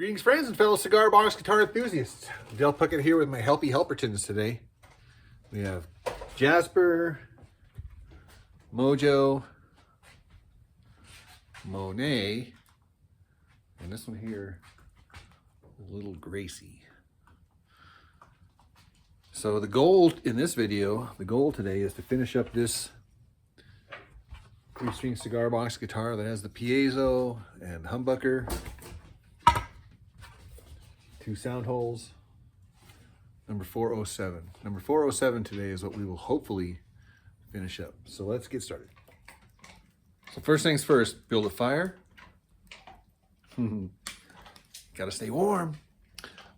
Greetings, friends and fellow cigar box guitar enthusiasts. Dale Puckett here with my Helpy Helpertons today. We have Jasper, Mojo, Monet, and this one here, Little Gracie. So the goal in this video, the goal today is to finish up this 3-string cigar box guitar that has the piezo and humbucker, 2 sound holes, number 407. Number 407 today is what we will hopefully finish up. So let's get started. So first things first, build a fire. Gotta stay warm.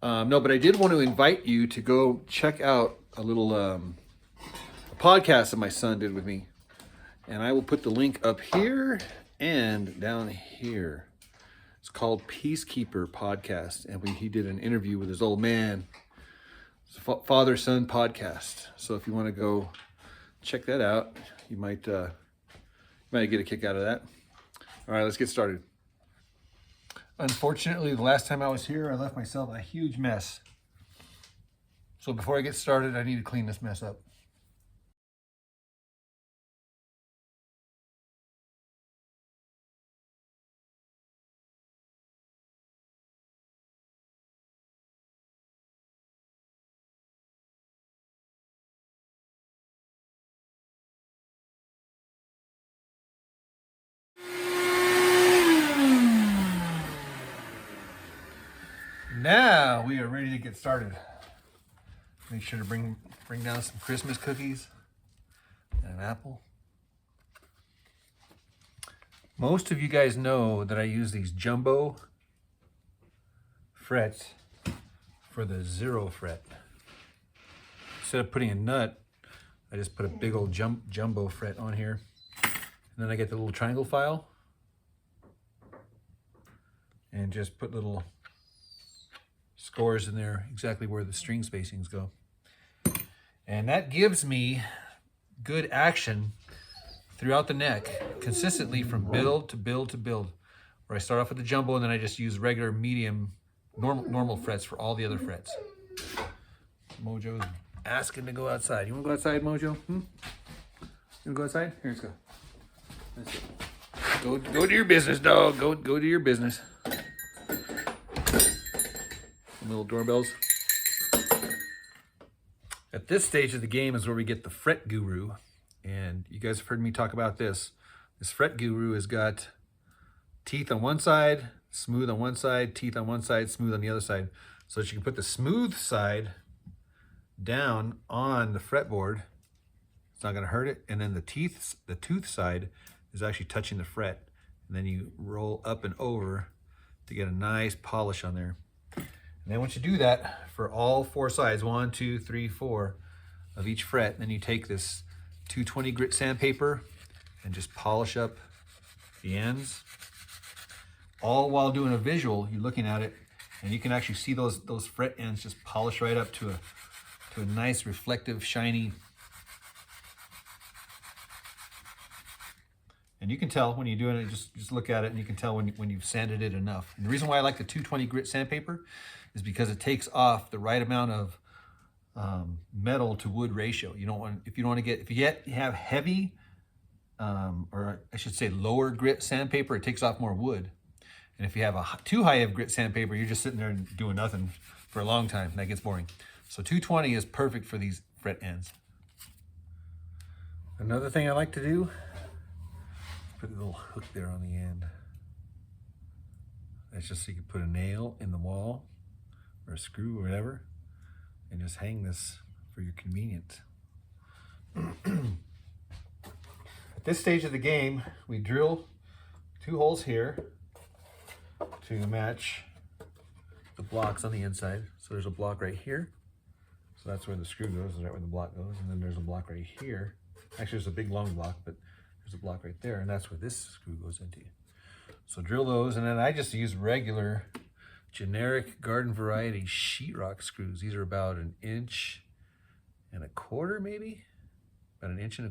No, but I did want to invite you to go check out a little a podcast that my son did with me. And I will put the link up here and down here. It's called Peacekeeper Podcast. And he did an interview with his old man. It's a father-son podcast. So if you want to go check that out, you might get a kick out of that. All right, let's get started. Unfortunately, the last time I was here, I left myself a huge mess. So before I get started, I need to clean this mess up. Now we are ready to get started. Make sure to bring down some Christmas cookies and an apple. Most of you guys know that I use these jumbo frets for the 0 fret. Instead of putting a nut, I just put a big old jumbo fret on here. And then I get the little triangle file and just put little scores in there exactly where the string spacings go. And that gives me good action throughout the neck, consistently from build to build to build, where I start off with the jumbo and then I just use regular medium normal frets for all the other frets. Mojo's asking to go outside. You want to go outside, Mojo? You want to go outside? Here, let's go. Let's go. Go to your business, dog. Go to your business. Little doorbells. At this stage of the game is where we get the fret guru, and you guys have heard me talk about this. This fret guru has got teeth on one side, smooth on one side, teeth on one side, smooth on the other side, so that you can put the smooth side down on the fretboard. It's not going to hurt it, and then the tooth side is actually touching the fret, and then you roll up and over to get a nice polish on there. And then once you do that for all 4 sides, 1, 2, 3, 4 of each fret, then you take this 220 grit sandpaper and just polish up the ends. All while doing a visual, you're looking at it, and you can actually see those fret ends just polish right up to a nice reflective, shiny. And you can tell when you're doing it, just look at it and you can tell when you've sanded it enough. And the reason why I like the 220 grit sandpaper is because it takes off the right amount of metal to wood ratio. You don't want, if you have heavy, or I should say lower grit sandpaper, it takes off more wood. And if you have too high of grit sandpaper, you're just sitting there doing nothing for a long time. That gets boring. So 220 is perfect for these fret ends. Another thing I like to do, put a little hook there on the end. That's just so you can put a nail in the wall or a screw or whatever and just hang this for your convenience. At this stage of the game, we drill 2 holes here to match the blocks on the inside. So there's a block right here. So that's where the screw goes, right where the block goes. And then there's a block right here. Actually, there's a big long block, but there's a block right there, and that's where this screw goes into. So drill those, and then I just use regular generic garden variety sheetrock screws. These are about 1.25 inches, maybe? About 1.25 inches.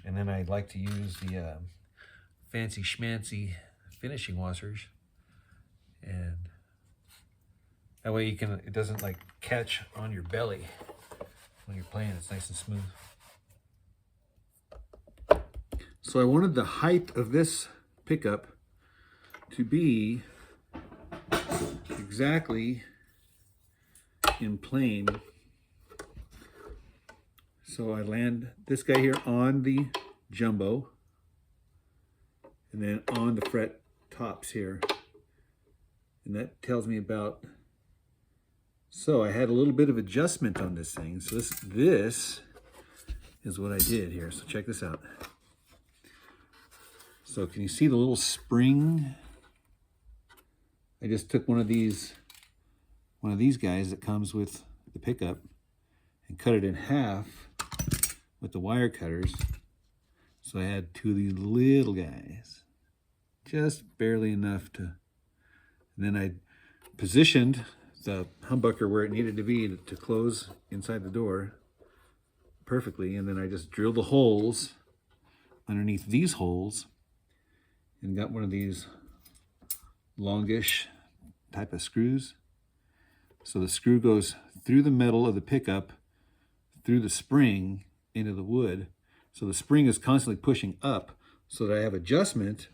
And then I like to use the fancy schmancy finishing washers And that way it doesn't like catch on your belly when you're playing. It's nice and smooth. So I wanted the height of this pickup to be exactly in plane. So I land this guy here on the jumbo and then on the fret tops here. And that tells me about, so I had a little bit of adjustment on this thing. So this is what I did here. So check this out. So can you see the little spring? I just took one of these guys that comes with the pickup and cut it in half with the wire cutters. So I had two of these little guys, just barely enough to, and then I positioned the humbucker where it needed to be to close inside the door perfectly. And then I just drilled the holes underneath these holes and got one of these longish type of screws. So the screw goes through the metal of the pickup, through the spring into the wood. So the spring is constantly pushing up so that I have adjustment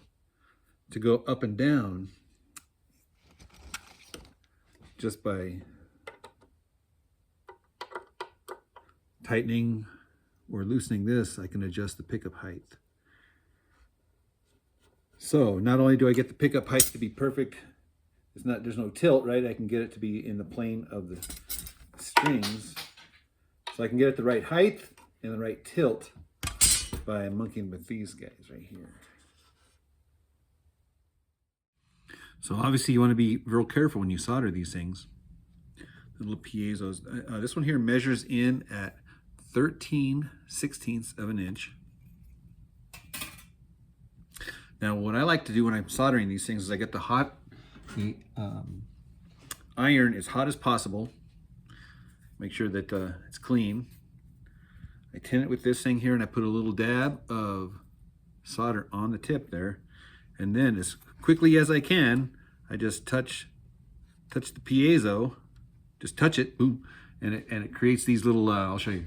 to go up and down just by tightening or loosening this. I can adjust the pickup height. So not only do I get the pickup height to be perfect, there's no tilt, right? I can get it to be in the plane of the strings. So I can get it the right height and the right tilt by monkeying with these guys right here. So obviously you want to be real careful when you solder these things. The little piezos. This one here measures in at 13/16 of an inch. Now what I like to do when I'm soldering these things is I get the iron as hot as possible. Make sure that it's clean. I tin it with this thing here and I put a little dab of solder on the tip there. And then as quickly as I can, I just touch the piezo, just touch it, boom, and it creates these little, I'll show you.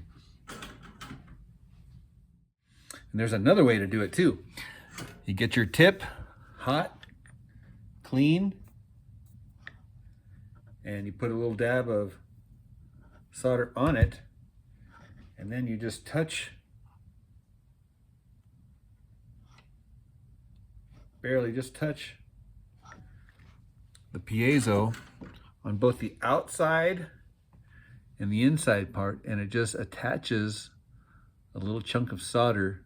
And there's another way to do it too. You get your tip hot, clean, and you put a little dab of solder on it, and then you just touch, barely just touch the piezo on both the outside and the inside part, and it just attaches a little chunk of solder.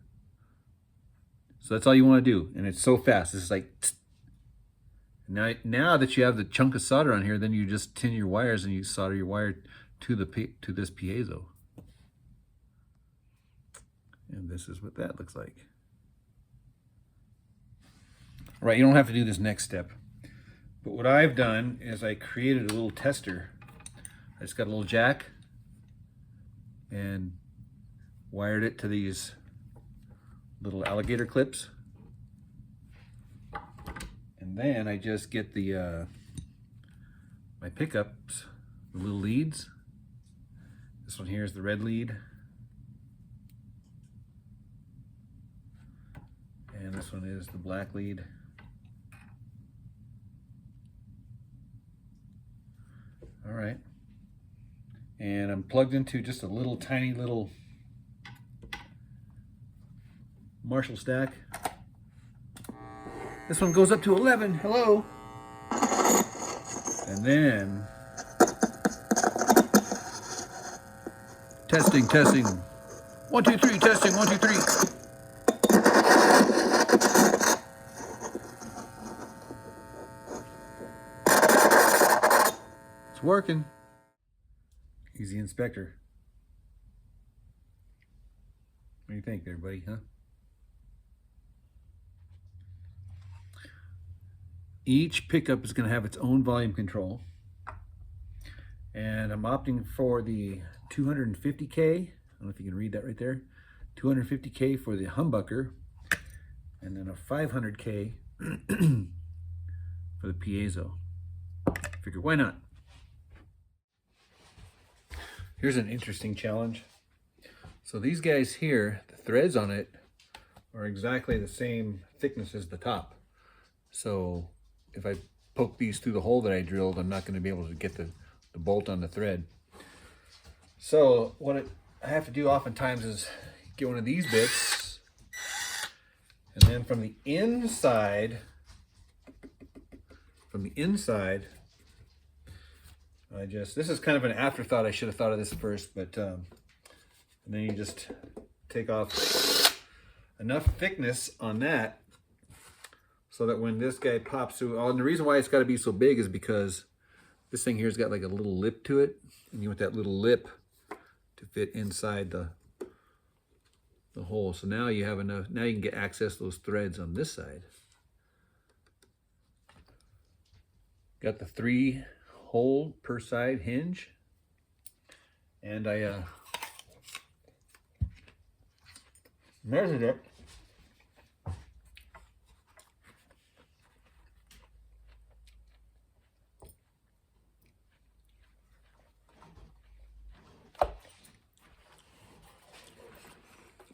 So that's all you want to do, and it's so fast. It's like, now that you have the chunk of solder on here, then you just tin your wires and you solder your wire to this piezo. And this is what that looks like. All right, you don't have to do this next step. But what I've done is I created a little tester. I just got a little jack and wired it to these little alligator clips. And then I just get the my pickups, the little leads. This one here is the red lead. And this one is the black lead. All right. And I'm plugged into just a little tiny little Marshall stack. This one goes up to 11. Hello. And then testing. 1, 2, 3, testing, 1, 2, 3. It's working. He's the inspector. What do you think there, buddy, huh? Each pickup is going to have its own volume control. And I'm opting for the 250K. I don't know if you can read that right there. 250K for the humbucker. And then a 500K for the piezo. Figure, why not? Here's an interesting challenge. So these guys here, the threads on it are exactly the same thickness as the top. So if I poke these through the hole that I drilled, I'm not going to be able to get the bolt on the thread. So what I have to do oftentimes is get one of these bits, and then from the inside, this is kind of an afterthought. I should have thought of this first, but and then you just take off enough thickness on that so that when this guy pops through, and the reason why it's got to be so big is because this thing here's got like a little lip to it, and you want that little lip to fit inside the hole. So now you have enough, now you can get access to those threads on this side. Got the 3 hole per side hinge, and I measured it.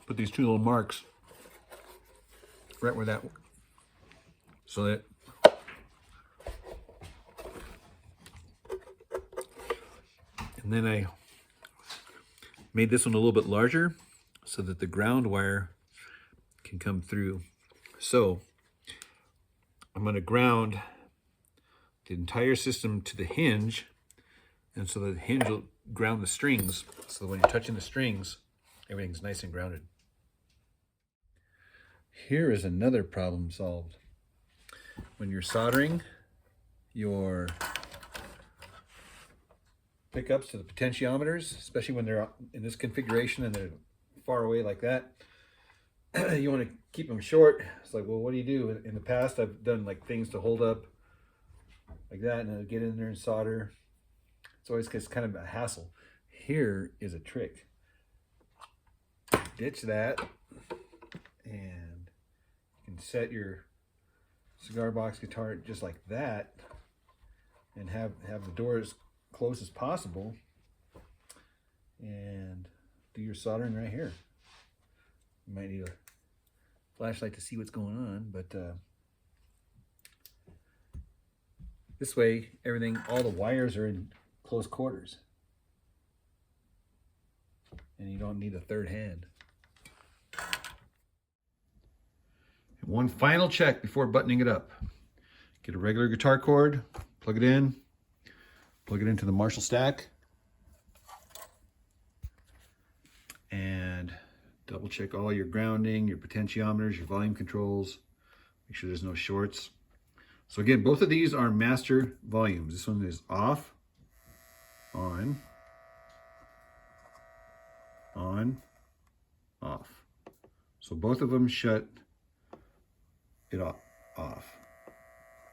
Put these 2 little marks right where that, so that and then I made this one a little bit larger so that the ground wire can come through. So I'm going to ground the entire system to the hinge, and so the hinge will ground the strings, so when you're touching the strings, everything's nice and grounded. Here is another problem solved. When you're soldering your pickups to the potentiometers, especially when they're in this configuration and they're far away like that, you want to keep them short. It's like, well, what do you do? In the past, I've done like things to hold up like that, and I'll get in there and solder. It's always kind of a hassle. Here is a trick. Ditch that, and you can set your cigar box guitar just like that, and have the door as close as possible, and do your soldering right here. You might need a flashlight to see what's going on, but this way everything, all the wires are in close quarters, and you don't need a third hand. One final check before buttoning it up. Get a regular guitar cord, plug it into the Marshall stack, and double check all your grounding, your potentiometers, your volume controls. Make sure there's no shorts. So again, both of these are master volumes. This one is off, on, off. So both of them shut it off.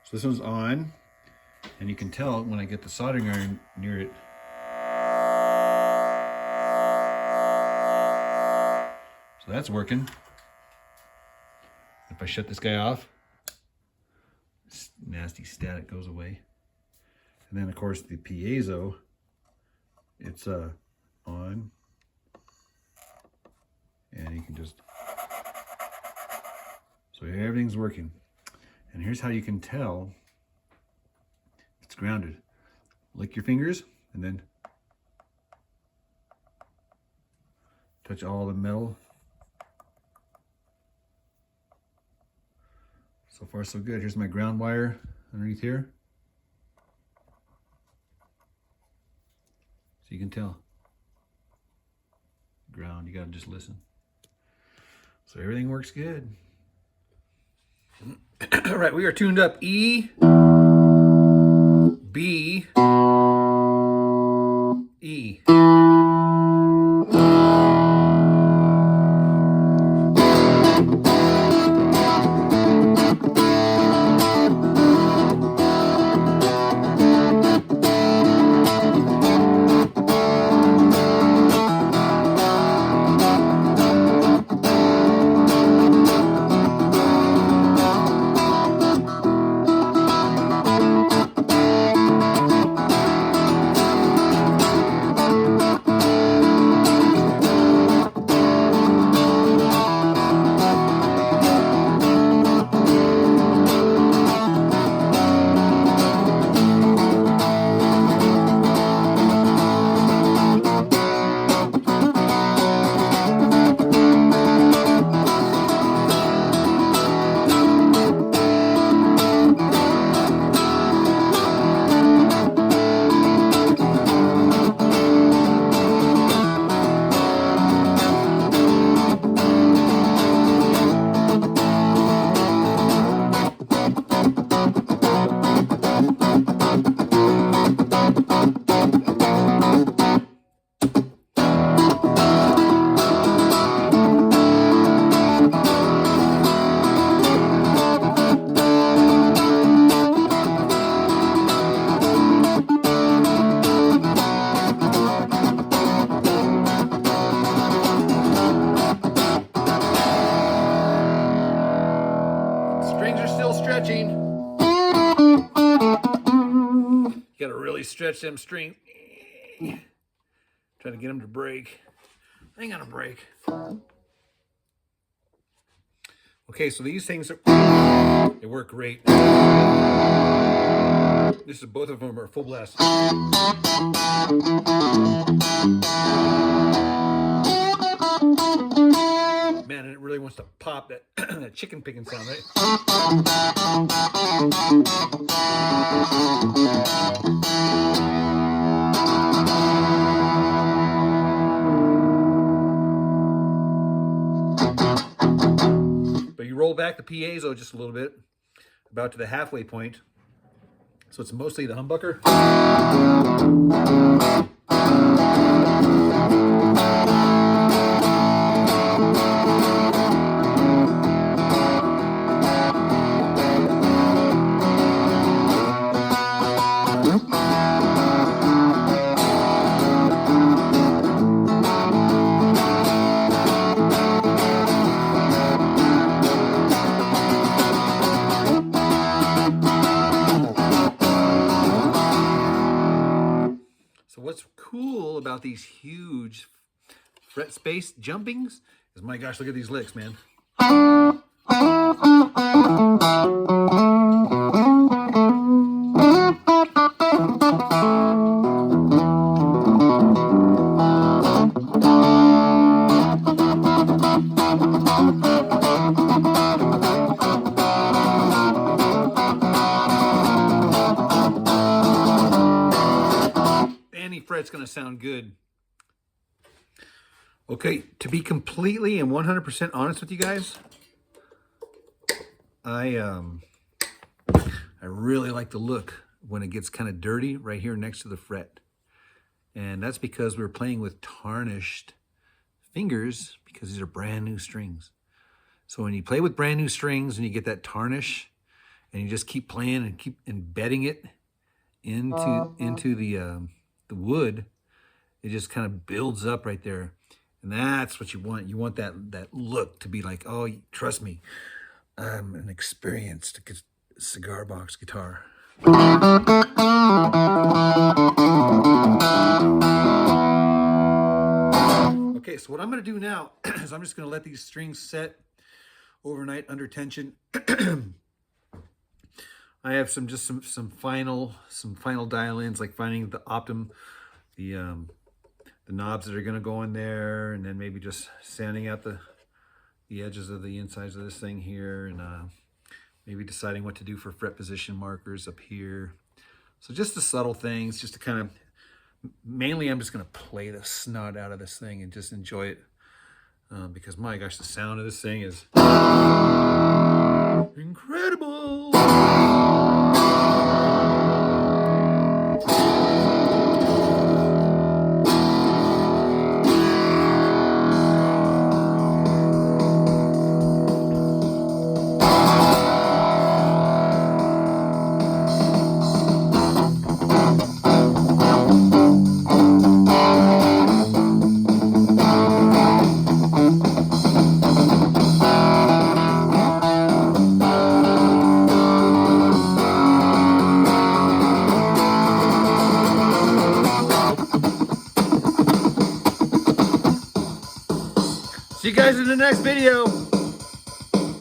So this one's on, and you can tell when I get the soldering iron near it. So that's working. If I shut this guy off, this nasty static goes away. And then of course the piezo, it's on, and you can just, so everything's working. And here's how you can tell it's grounded. Lick your fingers and then touch all the metal. So far so good. Here's my ground wire underneath here. So you can tell. Ground, you gotta just listen. So everything works good. All right, we are tuned up E, B, E. stretching. You gotta really stretch them strings. Try to get them to break. They ain't gonna break. Okay, so these things they work great. This is both of them are full blast. Man, and it really wants to pop that that chicken picking sound, right? But you roll back the piezo just a little bit, about to the halfway point. So it's mostly the humbucker. So what's cool about these huge fret space jumpings is, my gosh, look at these licks, man. Any fret's gonna sound good. Okay, to be completely and 100% honest with you guys, I really like the look when it gets kind of dirty right here next to the fret. And that's because we're playing with tarnished fingers because these are brand new strings. So when you play with brand new strings and you get that tarnish and you just keep playing and keep embedding it into the wood, it just kind of builds up right there. And that's what you want. You want that look to be like, oh, trust me, I'm an experienced cigar box guitar. Okay, so what I'm going to do now is I'm just going to let these strings set overnight under tension. I have some final dial-ins, like finding the optim, the knobs that are going to go in there, and then maybe just sanding out the edges of the insides of this thing here, and maybe deciding what to do for fret position markers up here. So just the subtle things, just to kind of, mainly I'm just going to play the snot out of this thing and just enjoy it, because my gosh, the sound of this thing is incredible. See you guys in the next video.